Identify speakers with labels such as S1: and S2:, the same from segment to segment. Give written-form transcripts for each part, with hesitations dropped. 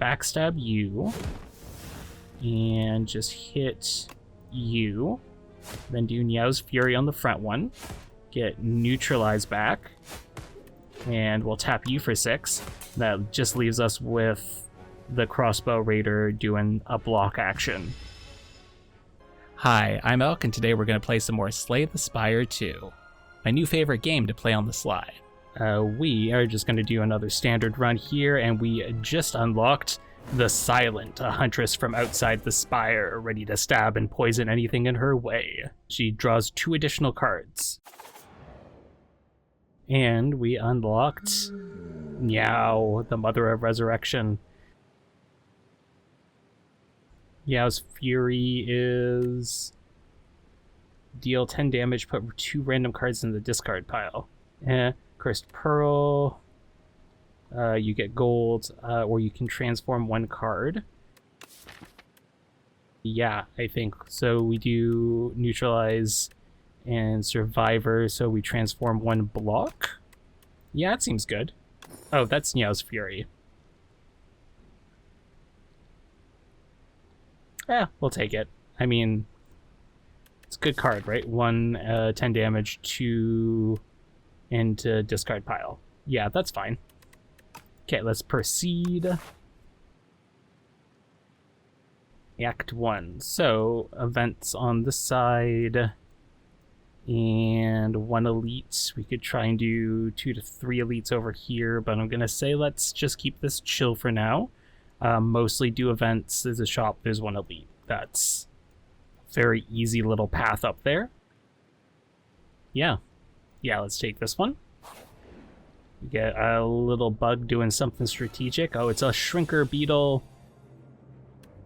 S1: backstab you, and just hit you. Then do Niao's Fury on the front one. Get neutralized back. And we'll tap you for 6. That just leaves us with the crossbow raider doing a block action.
S2: Hi, I'm Alch, and today we're going to play some more Slay the Spire 2. My new favorite game to play on the sly.
S1: We are just going to do another standard run here, and we just unlocked the Silent, a huntress from outside the spire, ready to stab and poison anything in her way. She draws 2 additional cards. And we unlocked Meow, the Mother of Resurrection. Meow's Fury is deal 10 damage, put 2 random cards in the discard pile. Cursed Pearl, you get gold, or you can transform 1 card. Yeah, I think so. We do neutralize and survivor, so we transform 1 block. Yeah, it seems good. Oh, that's Meow's Fury. Yeah, we'll take it. I mean, it's a good card, right? 1, 10 damage, 2 into discard pile. Yeah, that's fine. Okay, let's proceed. Act 1. So, events on the side. And 1 elite. We could try and do 2 to 3 elites over here, but I'm going to say let's just keep this chill for now. Mostly do events. There's a shop, there's 1 elite. That's a very easy little path up there. Yeah, let's take this one. We get a little bug doing something strategic. Oh, it's a shrinker beetle.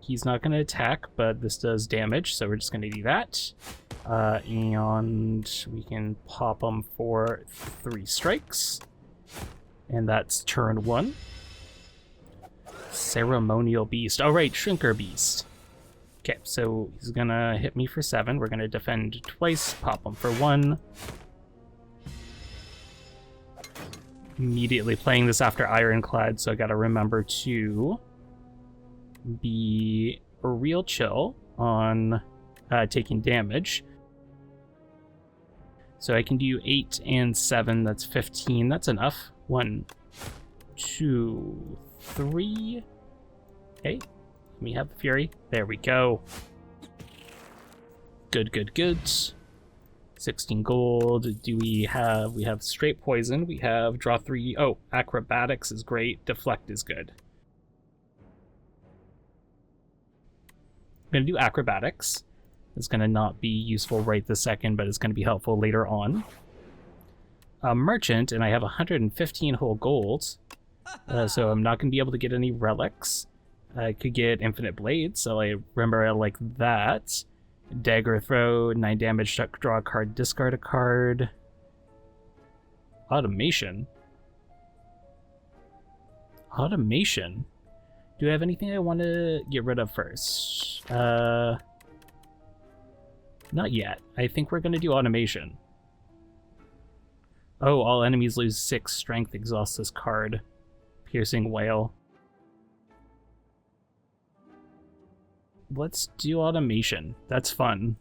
S1: He's not going to attack, but this does damage, so we're just going to do that. And we can pop him for 3 strikes. And that's turn 1. Ceremonial Beast. Oh, right, Shrinker Beast. Okay, so he's going to hit me for 7. We're going to defend twice, pop him for 1. Immediately playing this after Ironclad, so I got to remember to be real chill on taking damage. So I can do 8 and 7, that's 15, that's enough. 1, 2, 3. Okay, let me have the Fury. There we go. Good. 16 gold. Do we have straight poison, we have draw 3. Oh, acrobatics is great, deflect is good. I'm going to do acrobatics. It's going to not be useful right this second, but it's going to be helpful later on. A merchant, and I have 115 whole gold, so I'm not going to be able to get any relics. I could get infinite blades, so I remember I like that. Dagger throw, 9 damage, draw a card, discard a card. Automation. Do I have anything I want to get rid of first? Not yet. I think we're going to do automation. Oh, all enemies lose 6 strength, exhaust this card. Piercing Wail. Let's do automation. That's fun.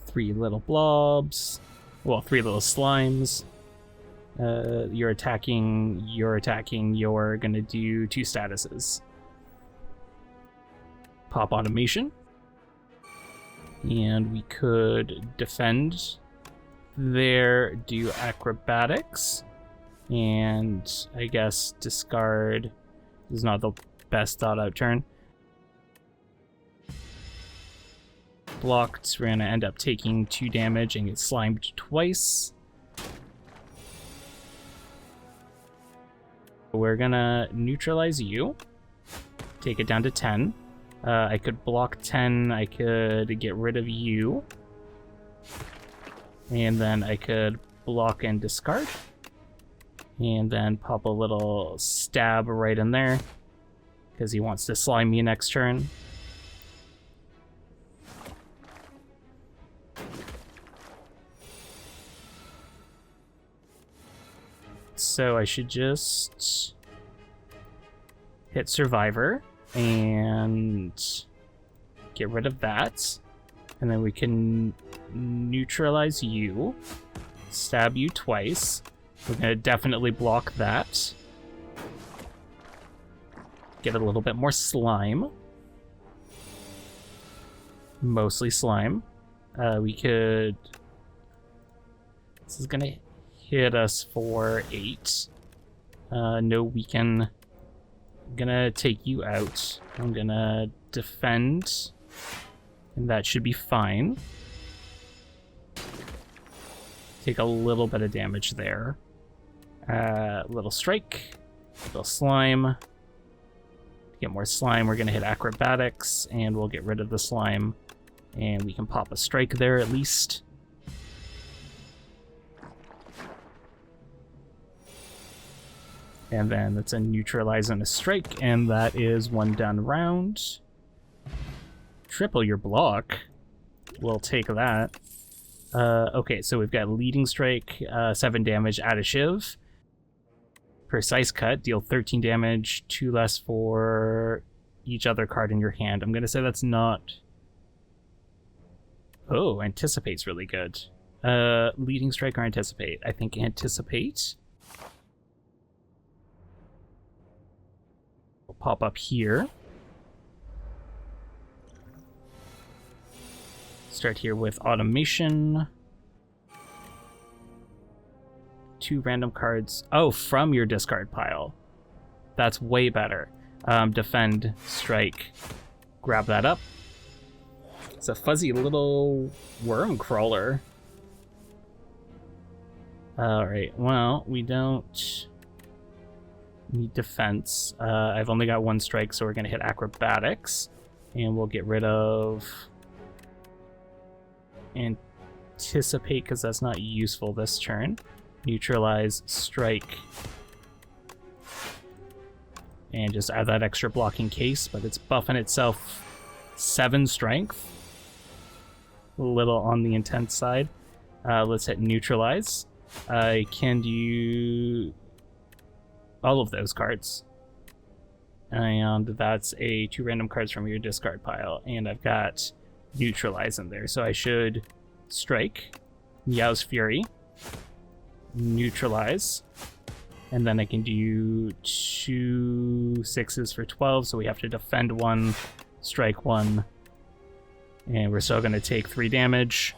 S1: 3 little blobs. Well, 3 little slimes. You're attacking, you're gonna do 2 statuses. Pop automation. And we could defend there, do acrobatics, and I guess discard. This is not the best thought out turn. Blocked, we're gonna end up taking 2 damage and get slimed twice. We're gonna neutralize you, take it down to 10. I could block 10, I could get rid of you, and then I could block and discard, and then pop a little stab right in there, because he wants to slime me next turn. so I should just hit Survivor and get rid of that. And then we can neutralize you, stab you twice. We're going to definitely block that. Get a little bit more slime. Mostly slime. We could... This is going to hit us for 8. No weaken. I'm going to take you out. I'm going to defend. And that should be fine. Take a little bit of damage there. Little strike. Little slime. To get more slime, we're going to hit acrobatics, and we'll get rid of the slime. And we can pop a strike there at least. And then that's a neutralize and a strike, and that is 1 done round. Triple your block. We'll take that. Okay, so we've got leading strike, 7 damage, add a shiv. Precise cut, deal 13 damage, 2 less for each other card in your hand. I'm gonna say that's not... Oh, anticipate's really good. Leading strike or anticipate? I think anticipate. We'll pop up here. Start here with automation. 2 random cards. Oh, from your discard pile. That's way better. Defend, strike, grab that up. It's a fuzzy little worm crawler. Alright, well, we don't need defense. I've only got 1 strike, so we're going to hit acrobatics. And we'll get rid of... anticipate, because that's not useful this turn. Neutralize, strike, and just add that extra blocking case, but it's buffing itself 7 strength. A little on the intense side. Let's hit neutralize. I can do all of those cards. And that's 2 random cards from your discard pile, and I've got neutralize in there, so I should strike, Meow's Fury, neutralize, and then I can do 2 6s for 12, so we have to defend 1, strike 1, and we're still going to take 3 damage.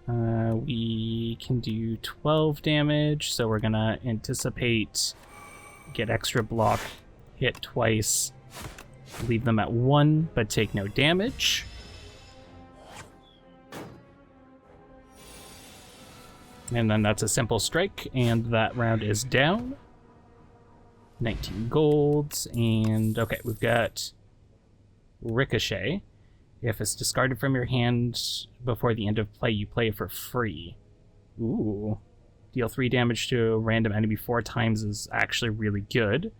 S1: We can do 12 damage, so we're going to anticipate, get extra block, hit twice, leave them at 1, but take no damage. And then that's a simple strike, and that round is down. 19 golds, and okay, we've got Ricochet. If it's discarded from your hand before the end of play, you play it for free. Ooh. Deal 3 damage to a random enemy 4 times is actually really good.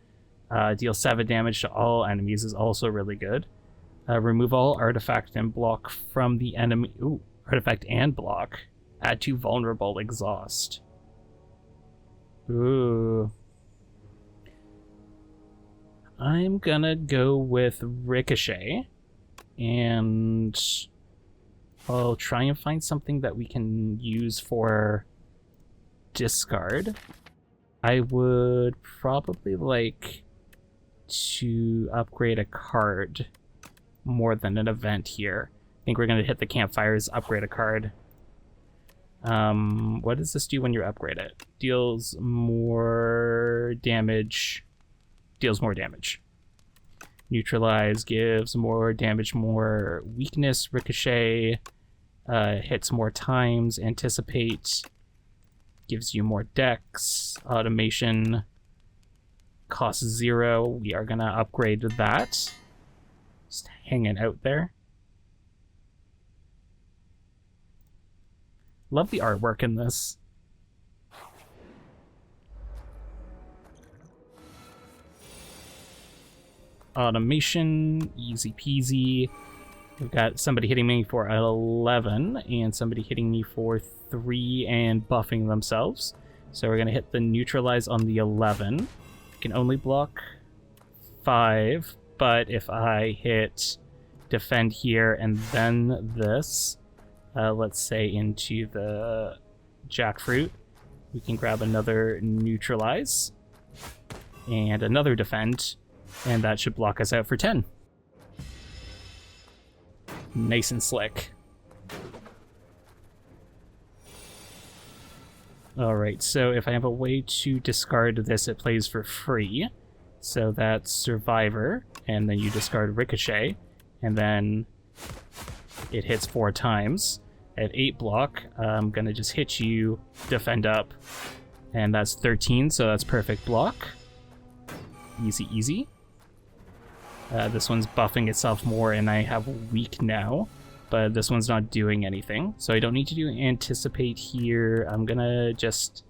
S1: Deal 7 damage to all enemies is also really good. Remove all artifact and block from the enemy. Ooh, artifact and block. Add 2 vulnerable exhaust. Ooh. I'm gonna go with Ricochet. And I'll try and find something that we can use for discard. I would probably like to upgrade a card more than an event here. I think we're going to hit the campfires, upgrade a card. What does this do when you upgrade it? Deals more damage. Deals more damage. Neutralize gives more damage, more weakness. Ricochet hits more times. Anticipate gives you more dex. Automation costs 0. We are going to upgrade that. Just hanging out there. Love the artwork in this. Automation, easy peasy. We've got somebody hitting me for 11 and somebody hitting me for 3 and buffing themselves. So we're going to hit the neutralize on the 11. You can only block 5, but if I hit defend here and then this, let's say into the jackfruit, we can grab another neutralize and another defend, and that should block us out for 10. Nice and slick. Alright, so if I have a way to discard this, it plays for free. So that's Survivor, and then you discard Ricochet, and then it hits 4 times. At 8 block, I'm gonna just hit you, defend up, and that's 13, so that's perfect block. Easy, easy. This one's buffing itself more, and I have weak now, but this one's not doing anything. So I don't need to do anticipate here. I'm gonna just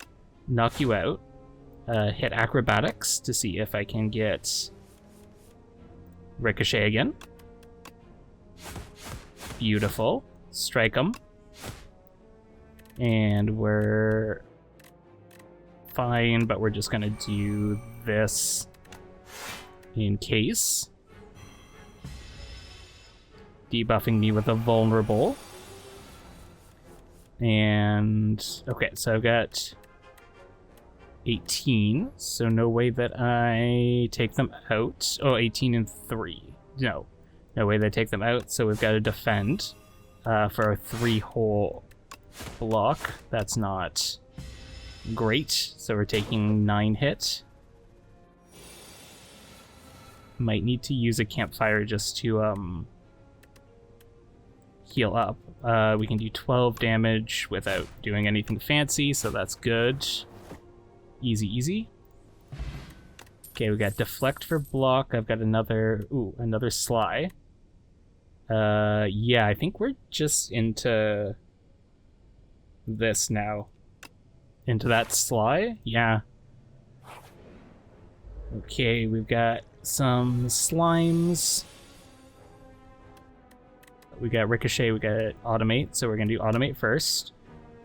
S1: knock you out. Hit acrobatics to see if I can get Ricochet again. Beautiful. Strike him. And we're fine, but we're just gonna do this in case. Debuffing me with a vulnerable. And okay, so I've got 18, so no way that I take them out. Oh, 18 and 3. No way that I take them out, so we've got to defend for a 3-hole block. That's not great, so we're taking 9 hit. Might need to use a campfire just to heal up. We can do 12 damage without doing anything fancy, so that's good. Easy, easy. Okay, we got deflect for block. I've got another Sly. Yeah, I think we're just into this now. Into that Sly? Yeah. Okay, we've got some slimes. We got Ricochet, we got Automate, so we're gonna do Automate first.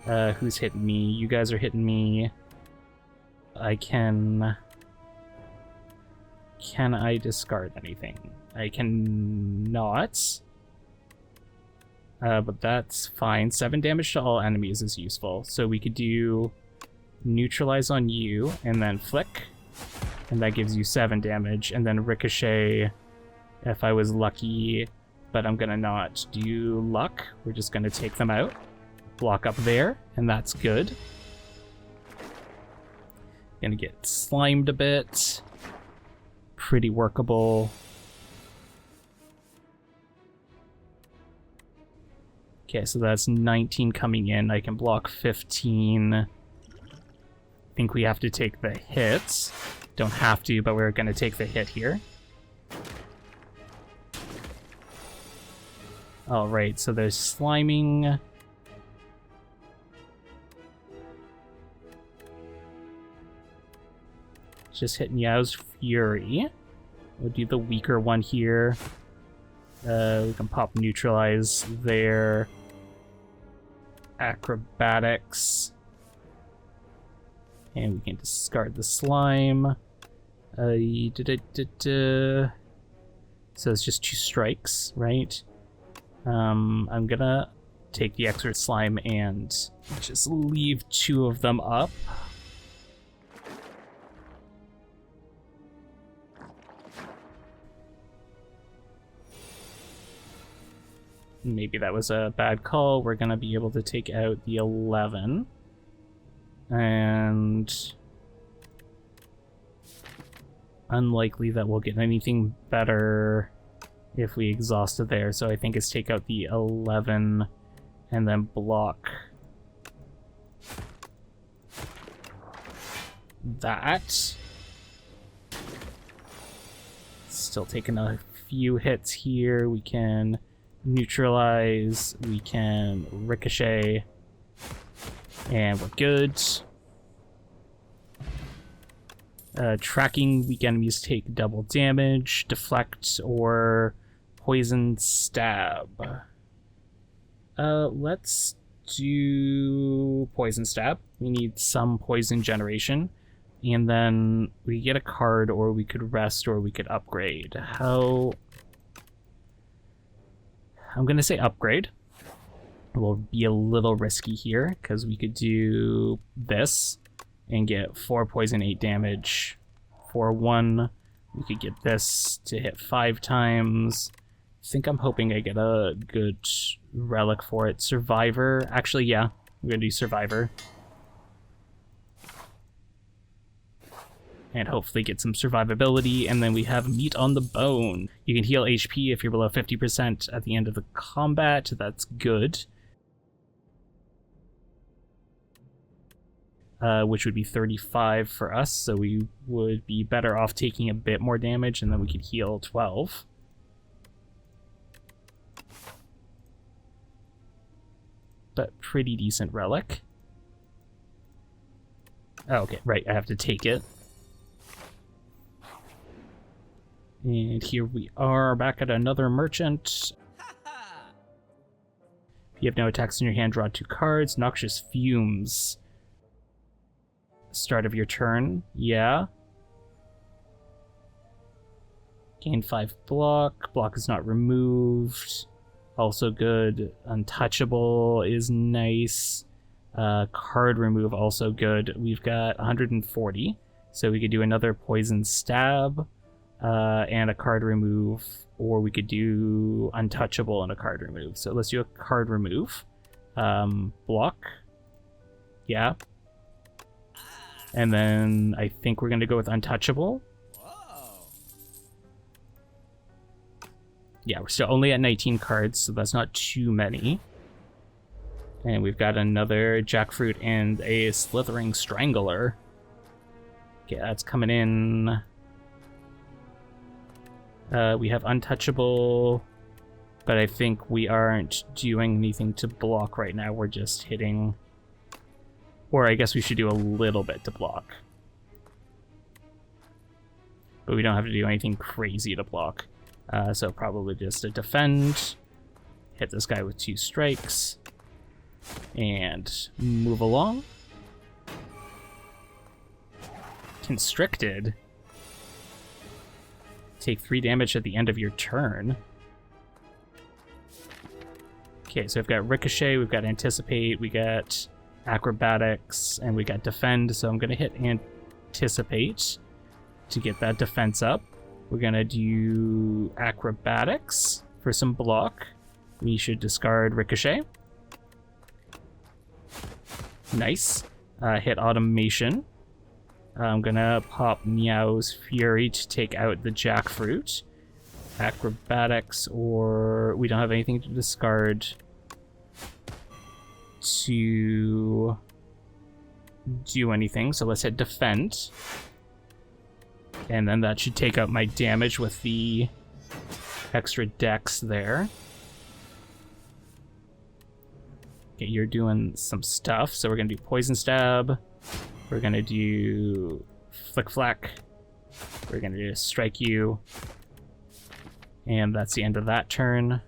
S1: Who's hitting me? You guys are hitting me. Can I discard anything? I cannot. But that's fine. 7 damage to all enemies is useful. So we could do neutralize on you, and then flick. And that gives you 7 damage, and then Ricochet if I was lucky, but I'm gonna not do luck. We're just gonna take them out. Block up there, and that's good. Gonna get slimed a bit. Pretty workable. Okay, so that's 19 coming in. I can block 15. I think we have to take the hits. Don't have to, but we're gonna take the hit here. Alright, so there's sliming. Just hitting Yao's Fury. We'll do the weaker one here. We can pop neutralize there. Acrobatics. And we can discard the slime. So it's just 2 strikes, right? I'm gonna take the expert slime and just leave 2 of them up. Maybe that was a bad call. We're gonna be able to take out the 11. And unlikely that we'll get anything better if we exhaust it there. So I think it's take out the 11 and then block that. Still taking a few hits here. We can neutralize, we can ricochet, and we're good. Tracking weak enemies take double damage, deflect, or poison stab. Let's do poison stab. We need some poison generation. And then we get a card, or we could rest, or we could upgrade. I'm gonna say upgrade. Will be a little risky here, because we could do this and get 4 poison, 8 damage for 1. We could get this to hit 5 times. I think I'm hoping I get a good relic for it. Survivor. Actually, yeah, I'm gonna do Survivor. And hopefully get some survivability, and then we have Meat on the Bone. You can heal HP if you're below 50% at the end of the combat. That's good. Which would be 35 for us, so we would be better off taking a bit more damage, and then we could heal 12. But pretty decent relic. Oh, okay, right, I have to take it. And here we are, back at another merchant. If you have no attacks in your hand, draw 2 cards. Noxious Fumes. Start of your turn, yeah. Gain 5 block. Block is not removed. Also good. Untouchable is nice. Card remove, also good. We've got 140, so we could do another poison stab. And a card remove, or we could do untouchable and a card remove. So let's do a card remove. Block. Yeah. And then I think we're going to go with untouchable. Yeah, we're still only at 19 cards, so that's not too many. And we've got another Jackfruit and a Slithering Strangler. Okay, that's coming in. We have untouchable, but I think we aren't doing anything to block right now. We're just hitting, or I guess we should do a little bit to block. But we don't have to do anything crazy to block. So probably just a defend, hit this guy with 2 strikes, and move along. Constricted. Take 3 damage at the end of your turn. Okay, so we've got Ricochet, we've got Anticipate, we got Acrobatics, and we got Defend, so I'm going to hit Anticipate to get that defense up. We're going to do Acrobatics for some block. We should discard Ricochet. Nice. Hit Automation. I'm gonna pop Meow's Fury to take out the Jackfruit. Acrobatics, or we don't have anything to discard to do anything, so let's hit Defend. And then that should take out my damage with the extra dex there. Okay, you're doing some stuff, so we're gonna do Poison Stab. We're gonna do Flick Flack. We're gonna do Strike You. And that's the end of that turn.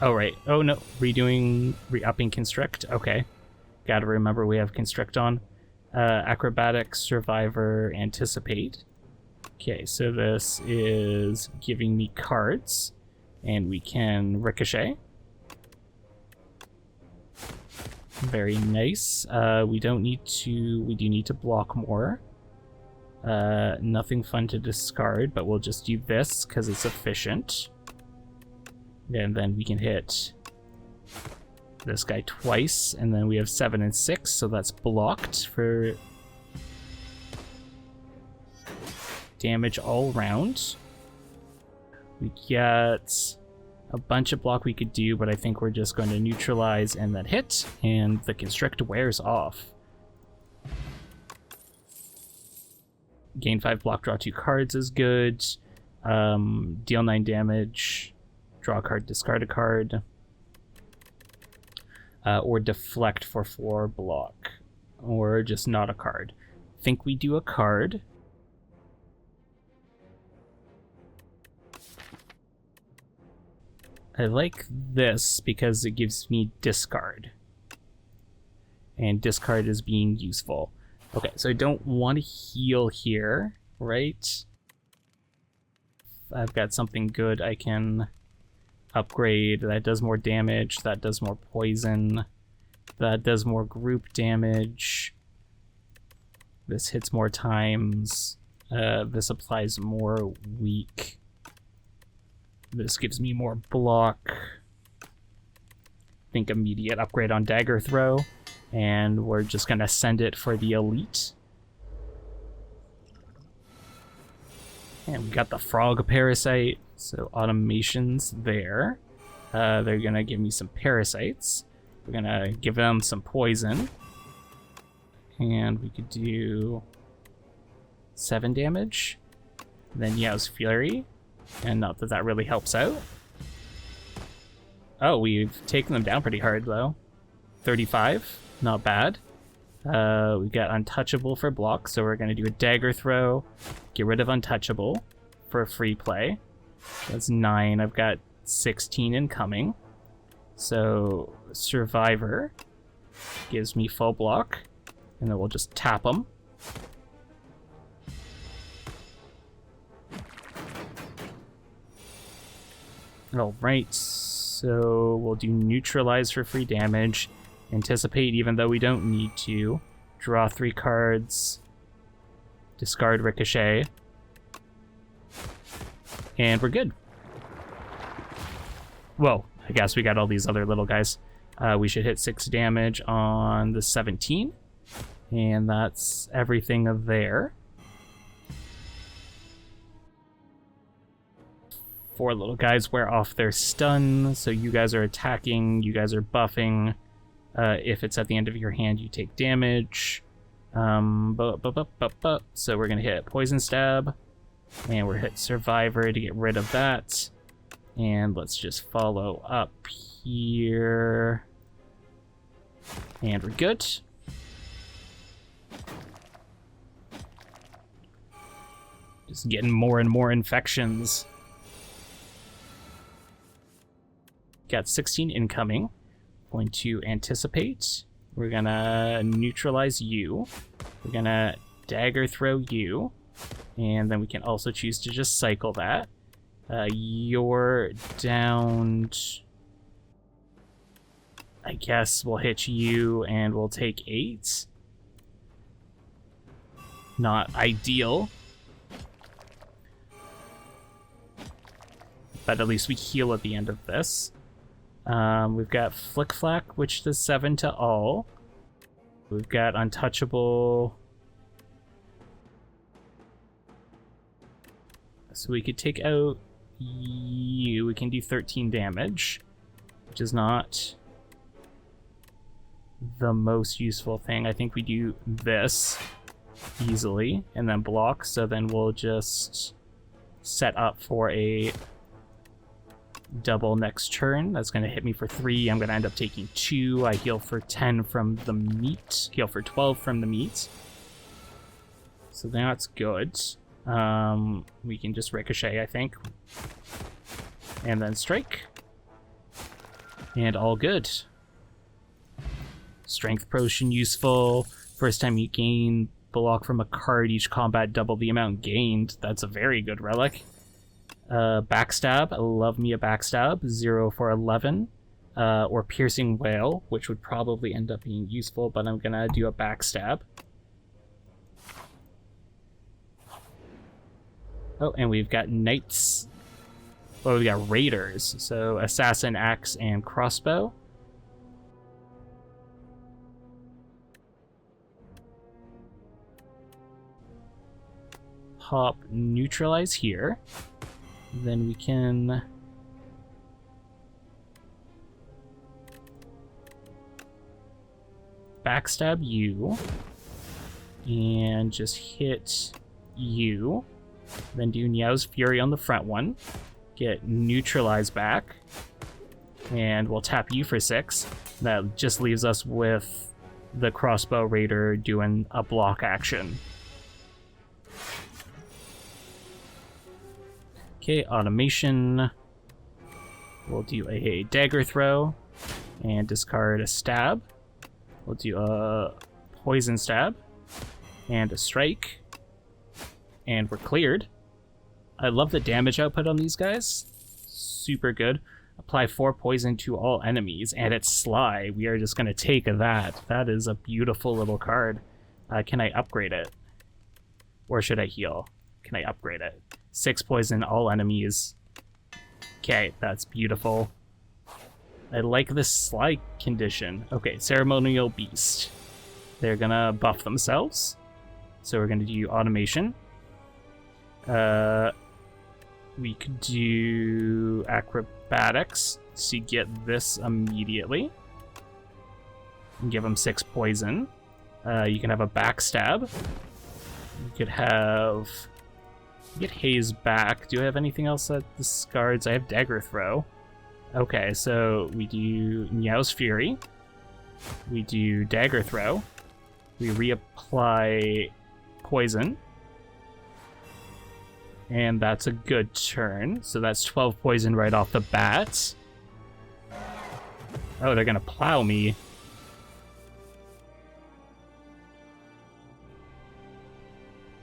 S1: Oh, right. Oh, no. Re-upping Constrict. Okay. Gotta remember we have Constrict on. Acrobatics, Survivor, Anticipate. Okay, so this is giving me cards. And we can Ricochet. Very nice. We do need to block more. Nothing fun to discard, but we'll just do this because it's efficient. And then we can hit this guy twice, and then we have 7 and 6, so that's blocked for damage all around. We get a bunch of block we could do, but I think we're just going to neutralize and then hit, and the Constrict wears off. Gain 5 block, draw 2 cards is good. Deal 9 damage, draw a card, discard a card. Or deflect for 4 block. Or just not a card. I think we do a card. I like this because it gives me discard. And discard is being useful. Okay, so I don't want to heal here, right? I've got something good I can upgrade. That does more damage, that does more poison, that does more group damage. This hits more times. This applies more weak. This gives me more block. Think immediate upgrade on dagger throw. And we're just gonna send it for the elite. And we got the frog parasite, so automation's there. They're gonna give me some parasites. We're gonna give them some poison. And we could do 7 damage. Then Yow's Fury. And not that that really helps out. Oh, we've taken them down pretty hard though. 35, not bad. We got Untouchable for block, so we're gonna do a dagger throw. Get rid of Untouchable for free play. That's 9. I've got 16 incoming. So Survivor gives me full block, and then we'll just tap them. Alright, so we'll do Neutralize for free damage. Anticipate even though we don't need to. Draw 3 cards. Discard Ricochet. And we're good. Whoa, I guess we got all these other little guys. We should hit 6 damage on the 17. And that's everything there. 4 little guys wear off their stun, so you guys are attacking, you guys are buffing. If it's at the end of your hand, you take damage. So we're gonna hit Poison Stab, and we're hit Survivor to get rid of that. And let's just follow up here. And we're good. Just getting more and more infections. Got 16 incoming. Going to anticipate. We're gonna neutralize you. We're gonna dagger throw you. And then we can also choose to just cycle that. You're downed. I guess we'll hit you and we'll take 8. Not ideal. But at least we heal at the end of this. We've got Flick Flack, which does 7 to all. We've got Untouchable. So we could take out you. We can do 13 damage, which is not the most useful thing. I think we do this easily and then block. So then we'll just set up for a double next turn. That's going to hit me for 3. I'm going to end up taking 2. I heal for 10 from the meat. Heal for 12 from the meat. So that's good. We can just ricochet, I think. And then strike. And all good. Strength potion useful. First time you gain block from a card each combat, double the amount gained. That's a very good relic. Backstab, I love me a backstab, 0 for 11, or piercing wail, which would probably end up being useful, but I'm gonna do a backstab. Oh, and we've got knights. Oh, we got raiders, so assassin, axe, and crossbow. Pop neutralize here. Then we can backstab you and just hit you. Then do Niao's Fury on the front one. Get neutralized back. And we'll tap you for 6. That just leaves us with the crossbow raider doing a block action. Okay, automation. We'll do a dagger throw and discard a stab. We'll do a poison stab and a strike. And we're cleared. I love the damage output on these guys. Super good. Apply 4 poison to all enemies, and it's Sly. We are just going to take that. That is a beautiful little card. Can I upgrade it? Or should I heal? Can I upgrade it? 6 poison, all enemies. Okay, that's beautiful. I like this Sly condition. Okay, Ceremonial Beast. They're gonna buff themselves. So we're gonna do automation. We could do acrobatics to get this immediately. And give them 6 poison. You can have a backstab. You could have... Get Haze back. Do I have anything else that discards? I have Dagger Throw. Okay, so we do Meow's Fury. We do Dagger Throw. We reapply Poison. And that's a good turn. So that's 12 poison right off the bat. Oh, they're gonna plow me.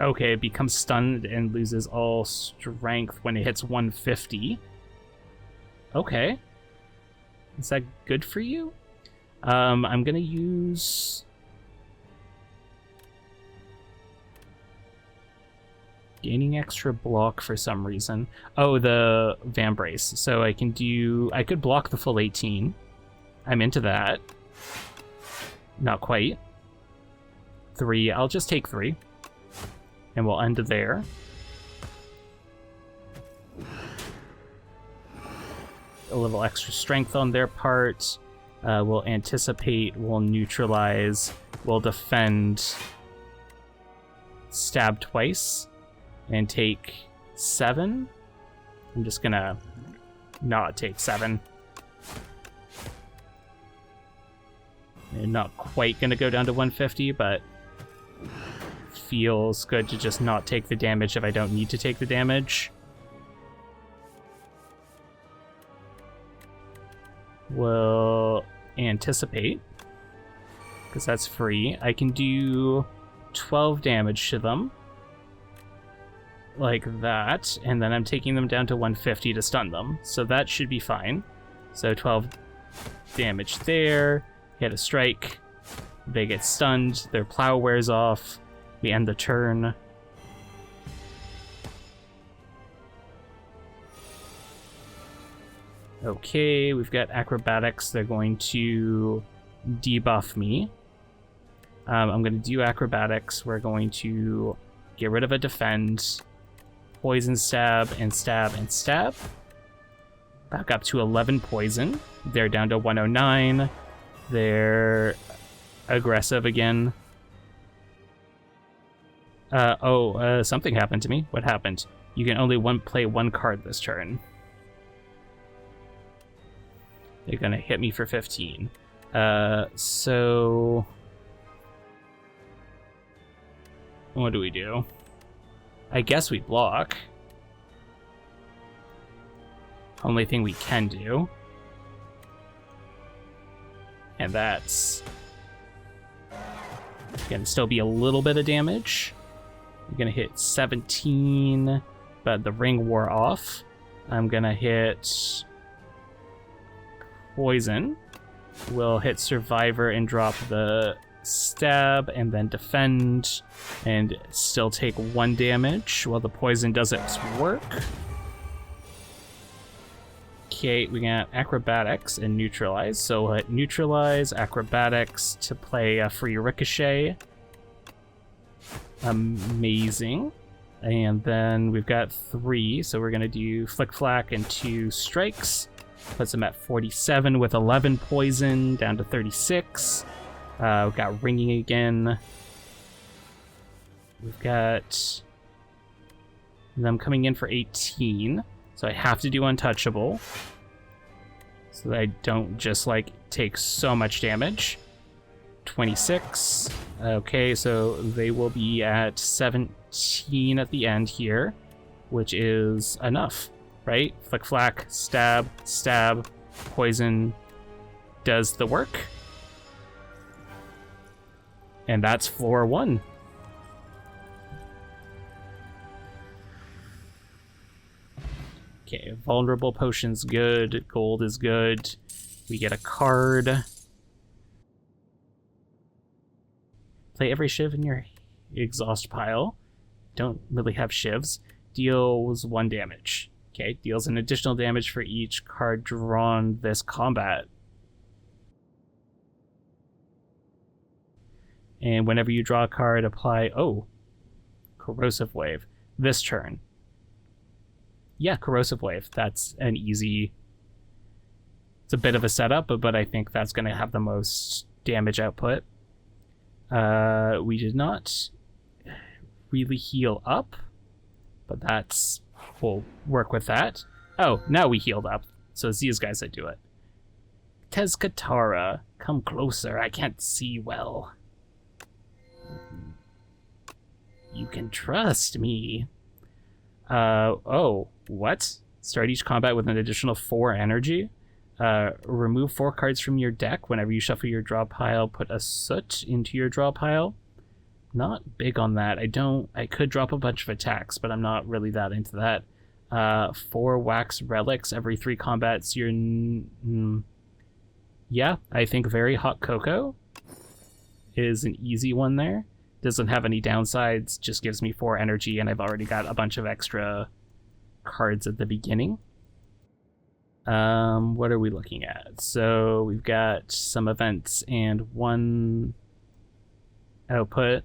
S1: Okay, it becomes stunned and loses all strength when it hits 150. Okay. Is that good for you? I'm gonna use... Gaining extra block for some reason. Oh, the Vambrace. So I could block the full 18. I'm into that. Not quite. 3, I'll just take 3. And we'll end there. A little extra strength on their part. We'll anticipate, we'll neutralize, we'll defend. Stab twice. And take 7. I'm just gonna not take 7. And not quite gonna go down to 150, but feels good to just not take the damage if I don't need to take the damage. We'll anticipate, because that's free. I can do 12 damage to them. Like that, and then I'm taking them down to 150 to stun them, so that should be fine. So 12 damage there, hit a strike, they get stunned, their plow wears off, we end the turn. Okay, we've got acrobatics, they're going to debuff me. I'm going to do acrobatics, we're going to get rid of a defend, poison stab, and stab, and stab. Back up to 11 poison. They're down to 109. They're aggressive again. Something happened to me. What happened? You can only play 1 card this turn. They're gonna hit me for 15. So... What do we do? I guess we block. Only thing we can do. And that's gonna still be a little bit of damage. I'm gonna hit 17, but the ring wore off. I'm gonna hit poison. We'll hit survivor and drop the stab and then defend and still take 1 damage while the poison does its work. Okay, we got acrobatics and neutralize, so we'll hit neutralize, acrobatics to play a free ricochet. Amazing. And then we've got 3, so we're gonna do flick flack and 2 strikes. Puts them at 47 with 11 poison, down to 36. We've got ringing again. We've got them coming in for 18. So I have to do untouchable. So that I don't just, like, take so much damage. 26. Okay, so they will be at 17 at the end here, which is enough. right? Flick, flack, stab, stab, poison does the work. And that's floor 1. Okay, vulnerable potion's good, gold is good. We get a card. Play every shiv in your exhaust pile. Don't really have shivs. Deals 1 damage. Okay, deals an additional damage for each card drawn this combat. And whenever you draw a card, apply... Oh, Corrosive Wave. This turn. Yeah, Corrosive Wave. That's an easy... It's a bit of a setup, but I think that's going to have the most damage output. We did not really heal up, but that's... We'll work with that. Oh, now we healed up. So it's these guys that do it. Tezkatara, come closer. I can't see well. You can trust me. Oh, what? Start each combat with an additional 4 energy. Remove 4 cards from your deck. Whenever you shuffle your draw pile, put a soot into your draw pile. Not big on that. I could drop a bunch of attacks, but I'm not really that into that. 4 wax relics every 3 combats. Yeah, I think Very Hot Cocoa is an easy one there. Doesn't have any downsides, just gives me 4 energy, and I've already got a bunch of extra cards at the beginning. What are we looking at? So we've got some events and 1 output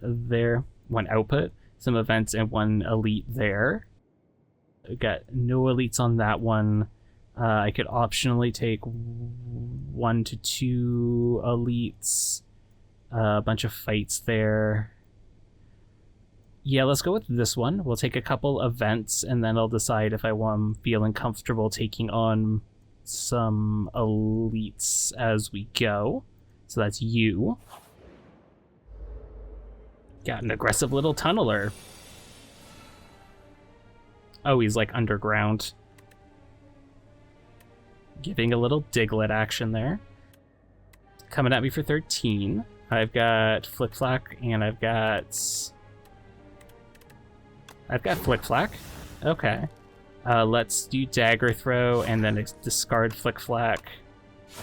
S1: there. 1 output. Some events and 1 elite there. We've got no elites on that one. I could optionally take 1 to 2 elites. A bunch of fights there. Yeah, let's go with this one. We'll take a couple events, and then I'll decide if I'm feeling comfortable taking on some elites as we go. So that's you. Got an aggressive little tunneler. Oh, he's like underground. Giving a little Diglett action there. Coming at me for 13. I've got Flick Flack, and I've got Flick Flack. Okay. Let's do Dagger Throw, and then discard Flick Flack.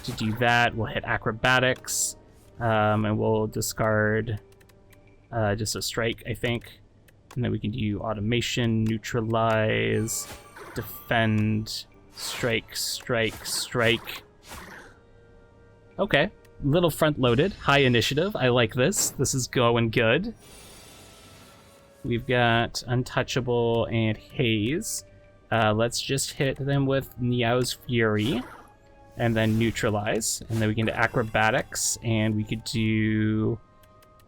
S1: To do that, we'll hit Acrobatics, and we'll discard just a Strike, I think. And then we can do Automation, Neutralize, Defend, Strike, Strike, Strike. Okay. Little front-loaded, high initiative. I like this. This is going good. We've got Untouchable and Haze. Let's just hit them with Niao's Fury, and then Neutralize. And then we can do Acrobatics, and we could do...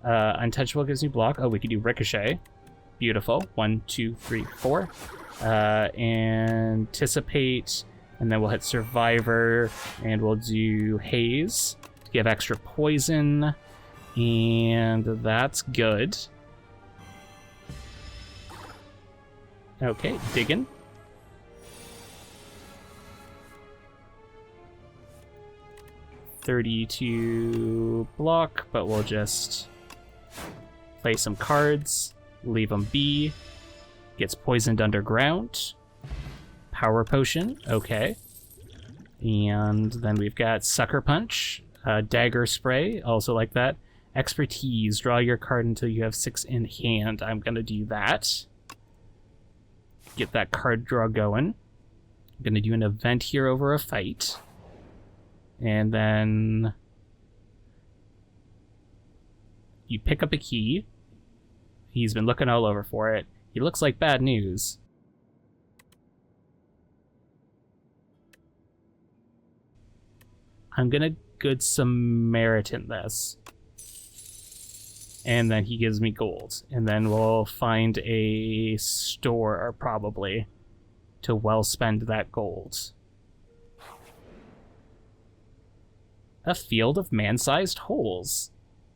S1: Untouchable gives me block. Oh, we could do Ricochet. Beautiful. 1, 2, 3, 4. Anticipate, and then we'll hit Survivor, and we'll do Haze. Give extra poison, and that's good. Okay, digging. $32 block, but we'll just play some cards, leave them be. Gets poisoned underground. Power Potion, okay. And then we've got Sucker Punch. Dagger Spray, also like that. Expertise, draw your card until you have 6 in hand. I'm gonna do that. Get that card draw going. I'm gonna do an event here over a fight. And then you pick up a key. He's been looking all over for it. He looks like bad news. I'm gonna Good Samaritan this. And then he gives me gold. And then we'll find a store, probably, to well spend that gold. A field of man-sized holes.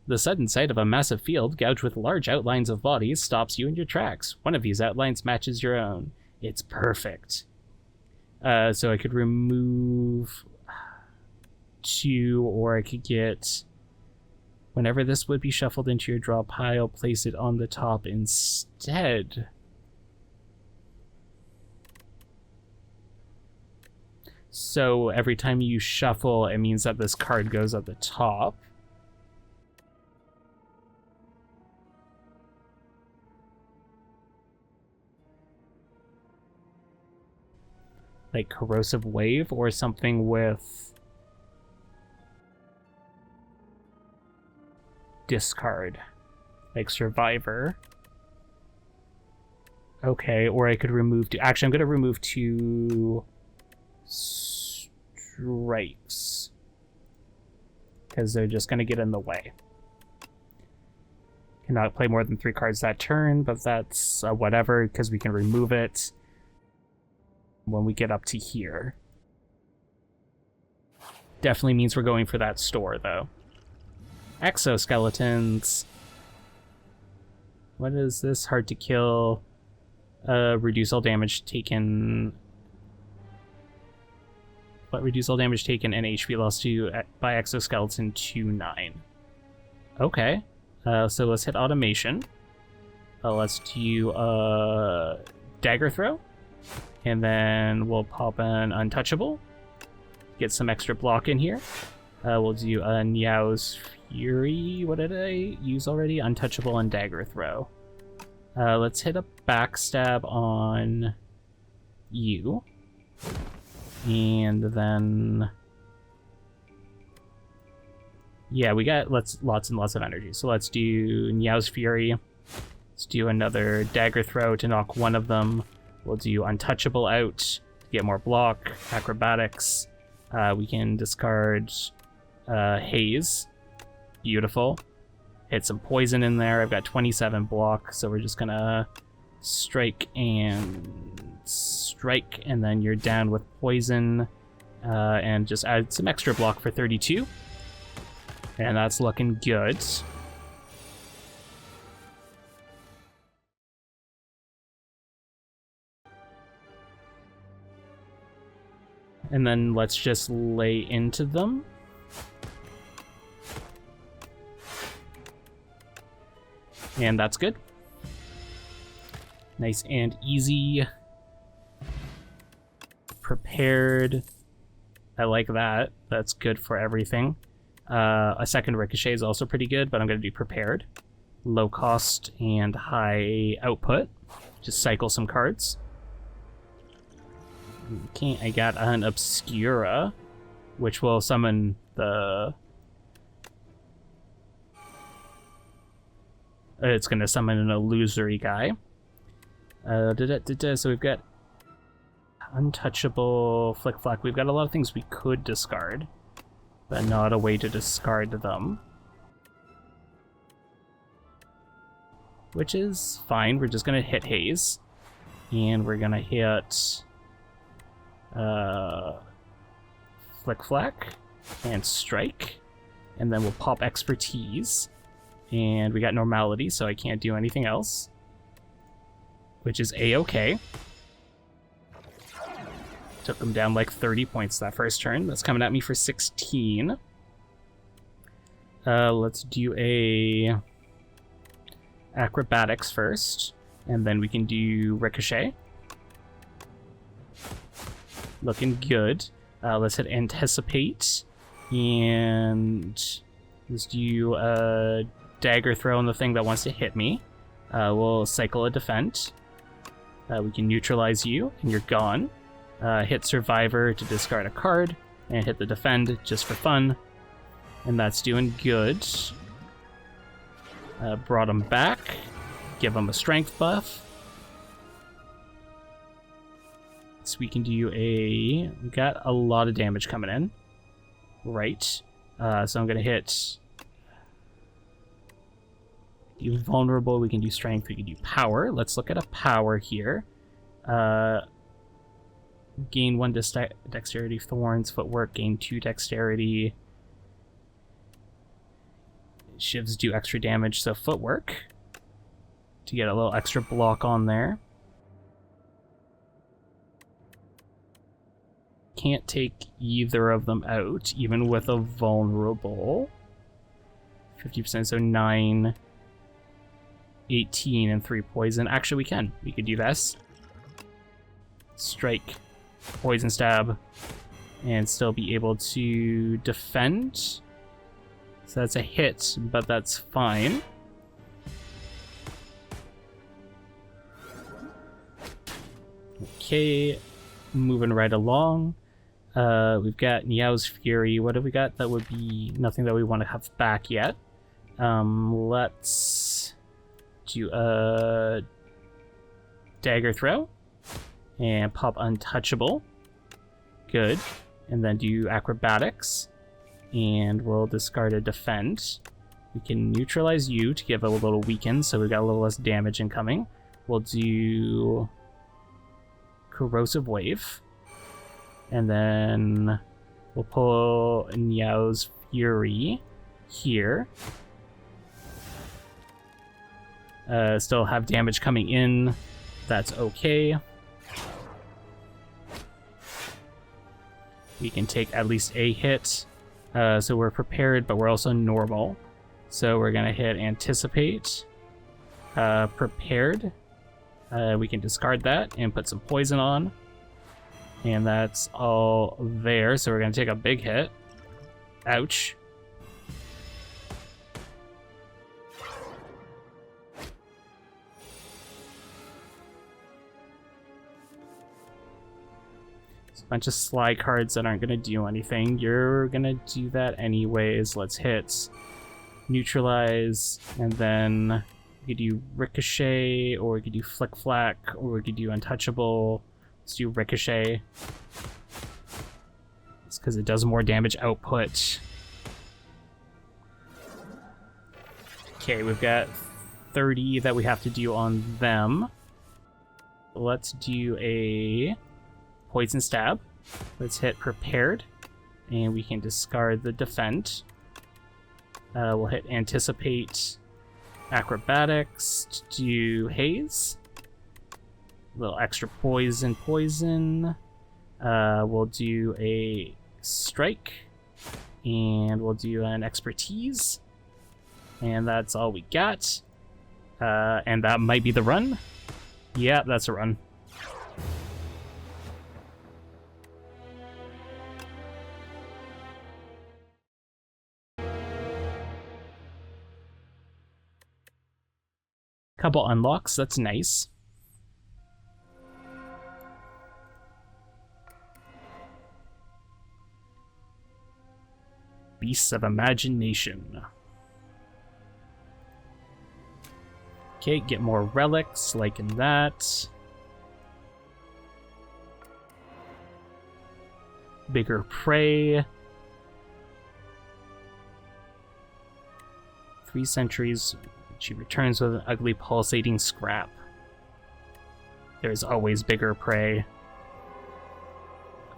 S1: The sudden sight of a massive field gouged with large outlines of bodies stops you in your tracks. One of these outlines matches your own. It's perfect. So I could remove 2, or I could get... Whenever this would be shuffled into your draw pile, place it on the top instead. So every time you shuffle, it means that this card goes at the top. Like Corrosive Wave or something with discard. Like Survivor. Okay, or I could remove... Actually, I'm going to remove 2 strikes. Because they're just going to get in the way. Cannot play more than 3 cards that turn, but that's whatever, because we can remove it when we get up to here. Definitely means we're going for that store, though. Exoskeletons. What is this? Hard to kill. Reduce all damage taken. But reduce all damage taken and HP lost to by exoskeleton to 9. Okay. So let's hit automation. Let's do dagger throw. And then we'll pop an untouchable. Get some extra block in here. We'll do a Niao's Fury. What did I use already? Untouchable and dagger throw. Let's hit a backstab on you. And then... Yeah, we got lots and lots of energy. So let's do Niao's Fury. Let's do another dagger throw to knock one of them. We'll do Untouchable out to get more block. Acrobatics. We can discard Haze. Beautiful. Hit some poison in there. I've got 27 block, so we're just gonna strike, and then you're down with poison. And just add some extra block for 32. And that's looking good. And then let's just lay into them. And that's good. Nice and easy. Prepared. I like that. That's good for everything. A second ricochet is also pretty good, but I'm going to do prepared. Low cost and high output. Just cycle some cards. Okay, I got an Obscura, which will summon the... It's going to summon an illusory guy. So we've got Untouchable, Flick Flack. We've got a lot of things we could discard, but not a way to discard them. Which is fine. We're just going to hit Haze. And we're going to hit... Flick Flack and Strike, and then we'll pop Expertise, and we got Normality, so I can't do anything else, which is a-okay. Took them down like 30 points that first turn. That's coming at me for 16. Let's do a Acrobatics first, and then we can do Ricochet. Looking good. Let's hit Anticipate, and let's do a dagger throw on the thing that wants to hit me. We'll cycle a Defend. We can neutralize you, and you're gone. Hit Survivor to discard a card, and hit the Defend just for fun. And that's doing good. Brought him back. Give him a Strength buff. So we can do we got a lot of damage coming in. Right. So I'm going to hit... Do Vulnerable, we can do Strength, we can do Power. Let's look at a Power here. Gain 1 Dexterity, Thorns, Footwork, gain 2 Dexterity. Shivs do extra damage, so Footwork. To get a little extra block on there. can't take either of them out, even with a vulnerable. 50%, so 9, 18, and 3 poison. Actually, we can. We could do this. Strike, poison stab, and still be able to defend. So that's a hit, but that's fine. Okay, moving right along. We've got Niao's Fury. What have we got? That would be nothing that we want to have back yet. Let's do a dagger throw and pop untouchable. Good. And then do acrobatics. And we'll discard a defend. We can neutralize you to give it a little weaken, so we've got a little less damage incoming. We'll do corrosive wave. And then we'll pull Niao's Fury here. Still have damage coming in. That's okay. We can take at least a hit. So we're prepared, but we're also normal. So we're going to hit anticipate. Prepared. We can discard that and put some poison on. And that's all there. So we're going to take a big hit. Ouch. Bunch of Sly cards that aren't going to do anything. You're going to do that anyways. Let's hit neutralize, and then we could do ricochet, or we could do flick flack, or we could do untouchable. Let's do ricochet. It's because it does more damage output. Okay, we've got 30 that we have to do on them. Let's do a poison stab. Let's hit prepared, and we can discard the defend. We'll hit anticipate acrobatics to do haze. A little extra poison. We'll do a strike, and we'll do an expertise, and that's all we got. And that might be the run. Yeah, that's a run. Couple unlocks, that's nice. Beasts of Imagination. Okay, get more relics, like in that. Bigger prey. 3 centuries. She returns with an ugly pulsating scrap. There's always bigger prey.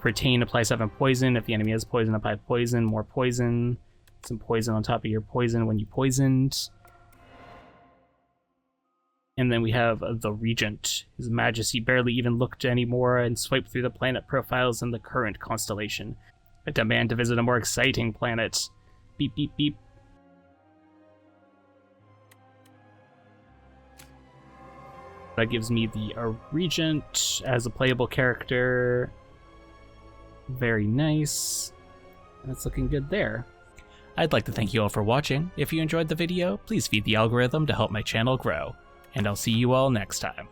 S1: Retain, apply 7 poison. If the enemy has poison, apply poison. More poison. Some poison on top of your poison when you poisoned. And then we have the Regent. His Majesty barely even looked anymore and swiped through the planet profiles in the current constellation. I demand to visit a more exciting planet. Beep, beep, beep. That gives me the Regent as a playable character. Very nice. That's looking good there.
S2: I'd like to thank you all for watching. If you enjoyed the video, please feed the algorithm to help my channel grow. And I'll see you all next time.